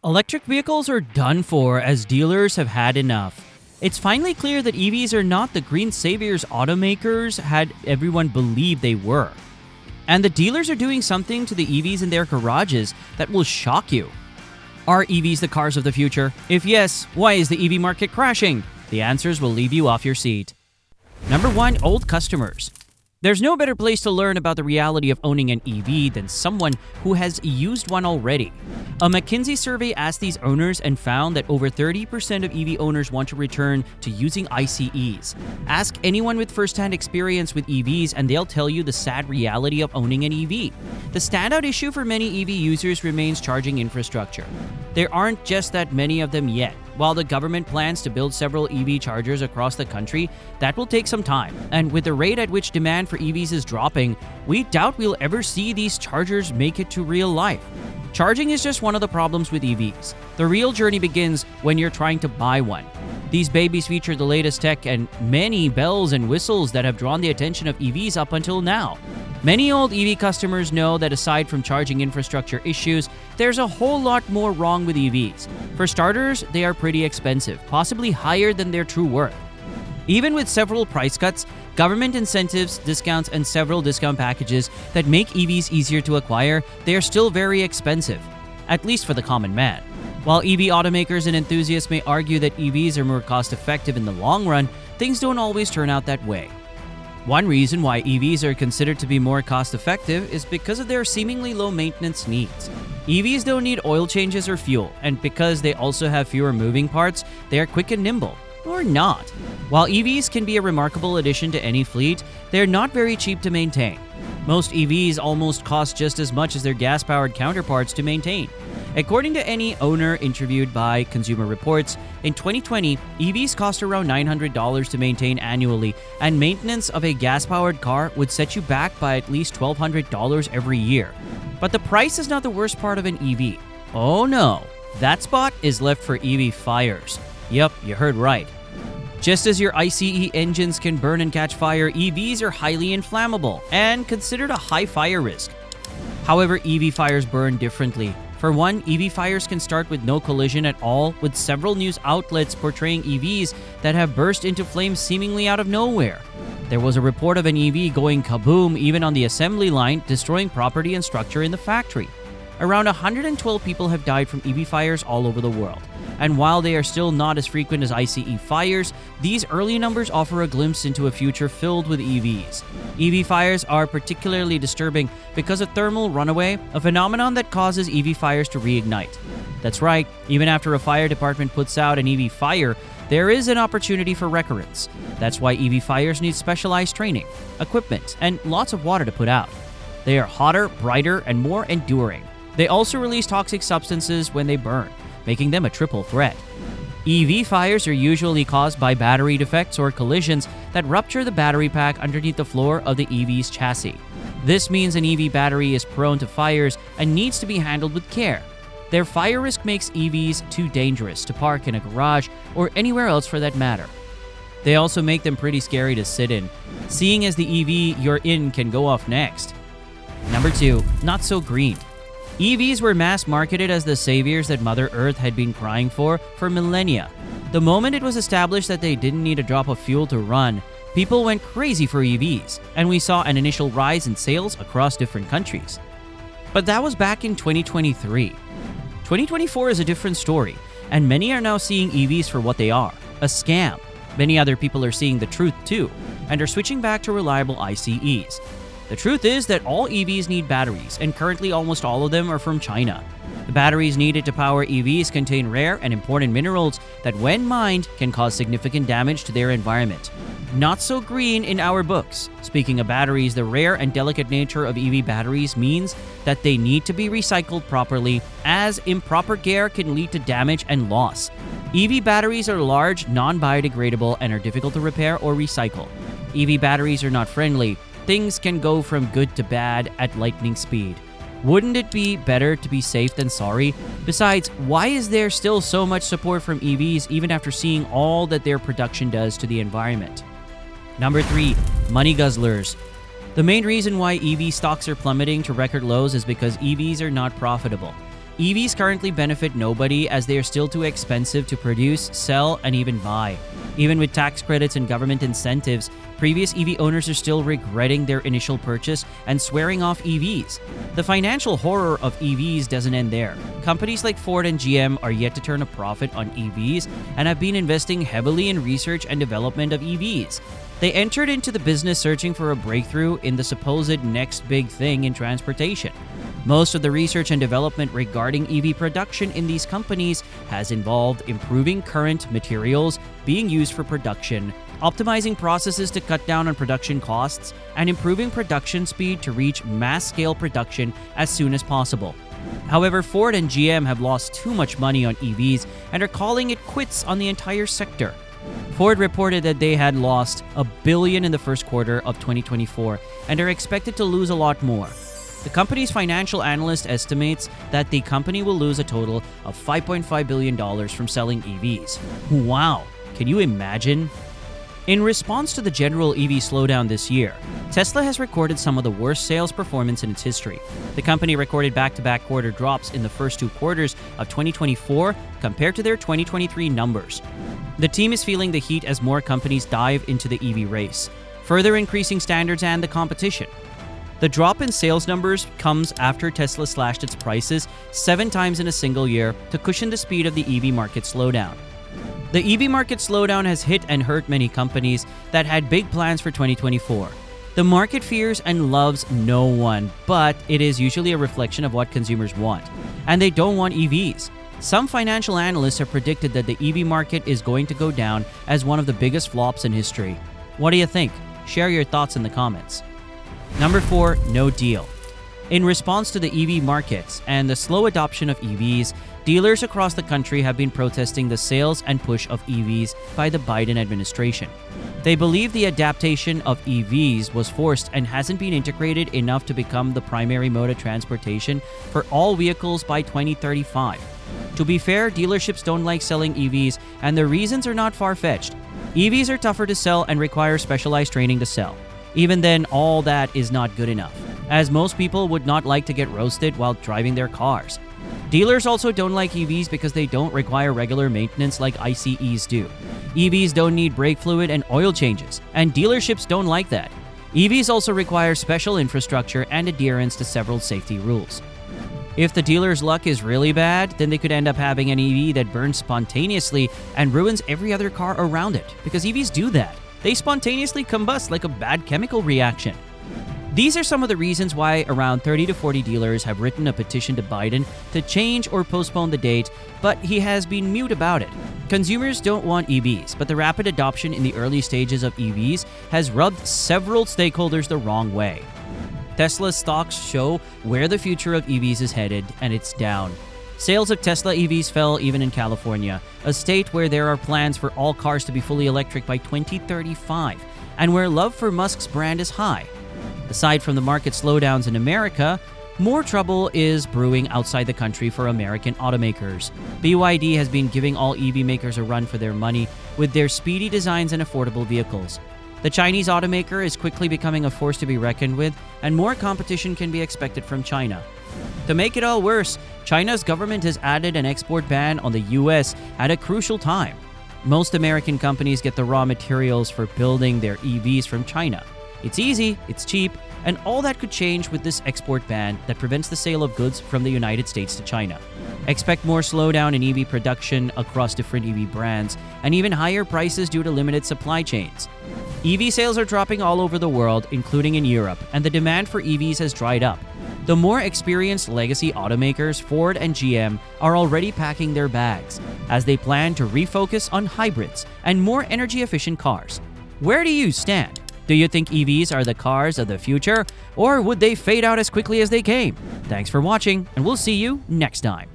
Electric vehicles are done for as dealers have had enough. It's finally clear that EVs are not the green saviors automakers had everyone believe they were. And the dealers are doing something to the EVs in their garages that will shock you. Are EVs the cars of the future? If yes, why is the EV market crashing? The answers will leave you off your seat. Number 1. Old customers. There's no better place to learn about the reality of owning an EV than someone who has used one already. A McKinsey survey asked these owners and found that over 30% of EV owners want to return to using ICEs. Ask anyone with first-hand experience with EVs and they'll tell you the sad reality of owning an EV. The standout issue for many EV users remains charging infrastructure. There aren't just that many of them yet. While the government plans to build several EV chargers across the country, that will take some time. And with the rate at which demand for EVs is dropping, we doubt we'll ever see these chargers make it to real life. Charging is just one of the problems with EVs. The real journey begins when you're trying to buy one. These babies feature the latest tech and many bells and whistles that have drawn the attention of EVs up until now. Many old EV customers know that aside from charging infrastructure issues, there's a whole lot more wrong with EVs. For starters, they are pretty expensive, possibly higher than their true worth. Even with several price cuts, government incentives, discounts, and several discount packages that make EVs easier to acquire, they are still very expensive, at least for the common man. While EV automakers and enthusiasts may argue that EVs are more cost-effective in the long run, things don't always turn out that way. One reason why EVs are considered to be more cost-effective is because of their seemingly low maintenance needs. EVs don't need oil changes or fuel, and because they also have fewer moving parts, they are quick and nimble. Or not. While EVs can be a remarkable addition to any fleet, they're not very cheap to maintain. Most EVs almost cost just as much as their gas-powered counterparts to maintain. According to any owner interviewed by Consumer Reports, in 2020, EVs cost around $900 to maintain annually, and maintenance of a gas-powered car would set you back by at least $1,200 every year. But the price is not the worst part of an EV. Oh no, that spot is left for EV fires. Yep, you heard right. Just as your ICE engines can burn and catch fire, EVs are highly inflammable and considered a high fire risk. However, EV fires burn differently. For one, EV fires can start with no collision at all, with several news outlets portraying EVs that have burst into flames seemingly out of nowhere. There was a report of an EV going kaboom even on the assembly line, destroying property and structure in the factory. Around 112 people have died from EV fires all over the world. And while they are still not as frequent as ICE fires, these early numbers offer a glimpse into a future filled with EVs. EV fires are particularly disturbing because of thermal runaway, a phenomenon that causes EV fires to reignite. That's right, even after a fire department puts out an EV fire, there is an opportunity for recurrence. That's why EV fires need specialized training, equipment, and lots of water to put out. They are hotter, brighter, and more enduring. They also release toxic substances when they burn, making them a triple threat. EV fires are usually caused by battery defects or collisions that rupture the battery pack underneath the floor of the EV's chassis. This means an EV battery is prone to fires and needs to be handled with care. Their fire risk makes EVs too dangerous to park in a garage or anywhere else for that matter. They also make them pretty scary to sit in, seeing as the EV you're in can go off next. Number 2. Not so green. EVs were mass-marketed as the saviors that Mother Earth had been crying for millennia. The moment it was established that they didn't need a drop of fuel to run, people went crazy for EVs, and we saw an initial rise in sales across different countries. But that was back in 2023. 2024 is a different story, and many are now seeing EVs for what they are, a scam. Many other people are seeing the truth too, and are switching back to reliable ICEs. The truth is that all EVs need batteries, and currently almost all of them are from China. The batteries needed to power EVs contain rare and important minerals that, when mined, can cause significant damage to their environment. Not so green in our books. Speaking of batteries, the rare and delicate nature of EV batteries means that they need to be recycled properly, as improper care can lead to damage and loss. EV batteries are large, non-biodegradable, and are difficult to repair or recycle. EV batteries are not friendly. Things can go from good to bad at lightning speed. Wouldn't it be better to be safe than sorry? Besides, why is there still so much support from EVs even after seeing all that their production does to the environment? Number 3. Money guzzlers. The main reason why EV stocks are plummeting to record lows is because EVs are not profitable. EVs currently benefit nobody as they are still too expensive to produce, sell, and even buy. Even with tax credits and government incentives, previous EV owners are still regretting their initial purchase and swearing off EVs. The financial horror of EVs doesn't end there. Companies like Ford and GM are yet to turn a profit on EVs and have been investing heavily in research and development of EVs. They entered into the business searching for a breakthrough in the supposed next big thing in transportation. Most of the research and development regarding EV production in these companies has involved improving current materials being used for production, optimizing processes to cut down on production costs, and improving production speed to reach mass-scale production as soon as possible. However, Ford and GM have lost too much money on EVs and are calling it quits on the entire sector. Ford reported that they had lost $1 billion in the first quarter of 2024 and are expected to lose a lot more. The company's financial analyst estimates that the company will lose a total of $5.5 billion from selling EVs. Wow, can you imagine? In response to the general EV slowdown this year, Tesla has recorded some of the worst sales performance in its history. The company recorded back-to-back quarter drops in the first two quarters of 2024 compared to their 2023 numbers. The team is feeling the heat as more companies dive into the EV race, further increasing standards and the competition. The drop in sales numbers comes after Tesla slashed its prices 7 times in a single year to cushion the speed of the EV market slowdown. The EV market slowdown has hit and hurt many companies that had big plans for 2024. The market fears and loves no one, but it is usually a reflection of what consumers want, and they don't want EVs. Some financial analysts have predicted that the EV market is going to go down as one of the biggest flops in history. What do you think? Share your thoughts in the comments. Number 4, no deal. In response to the EV markets and the slow adoption of EVs, dealers across the country have been protesting the sales and push of EVs by the Biden administration. They believe the adaptation of EVs was forced and hasn't been integrated enough to become the primary mode of transportation for all vehicles by 2035. To be fair, dealerships don't like selling EVs, and the reasons are not far-fetched. EVs are tougher to sell and require specialized training to sell. Even then, all that is not good enough, as most people would not like to get roasted while driving their cars. Dealers also don't like EVs because they don't require regular maintenance like ICEs do. EVs don't need brake fluid and oil changes, and dealerships don't like that. EVs also require special infrastructure and adherence to several safety rules. If the dealer's luck is really bad, then they could end up having an EV that burns spontaneously and ruins every other car around it, because EVs do that. They spontaneously combust like a bad chemical reaction. These are some of the reasons why around 30 to 40 dealers have written a petition to Biden to change or postpone the date, but he has been mute about it. Consumers don't want EVs, but the rapid adoption in the early stages of EVs has rubbed several stakeholders the wrong way. Tesla's stocks show where the future of EVs is headed, and it's down. Sales of Tesla EVs fell even in California, a state where there are plans for all cars to be fully electric by 2035, and where love for Musk's brand is high. Aside from the market slowdowns in America, more trouble is brewing outside the country for American automakers. BYD has been giving all EV makers a run for their money with their speedy designs and affordable vehicles. The Chinese automaker is quickly becoming a force to be reckoned with, and more competition can be expected from China. To make it all worse, China's government has added an export ban on the US at a crucial time. Most American companies get the raw materials for building their EVs from China. It's easy, it's cheap, and all that could change with this export ban that prevents the sale of goods from the United States to China. Expect more slowdown in EV production across different EV brands, and even higher prices due to limited supply chains. EV sales are dropping all over the world, including in Europe, and the demand for EVs has dried up. The more experienced legacy automakers, Ford and GM, are already packing their bags, as they plan to refocus on hybrids and more energy-efficient cars. Where do you stand? Do you think EVs are the cars of the future, or would they fade out as quickly as they came? Thanks for watching, and we'll see you next time.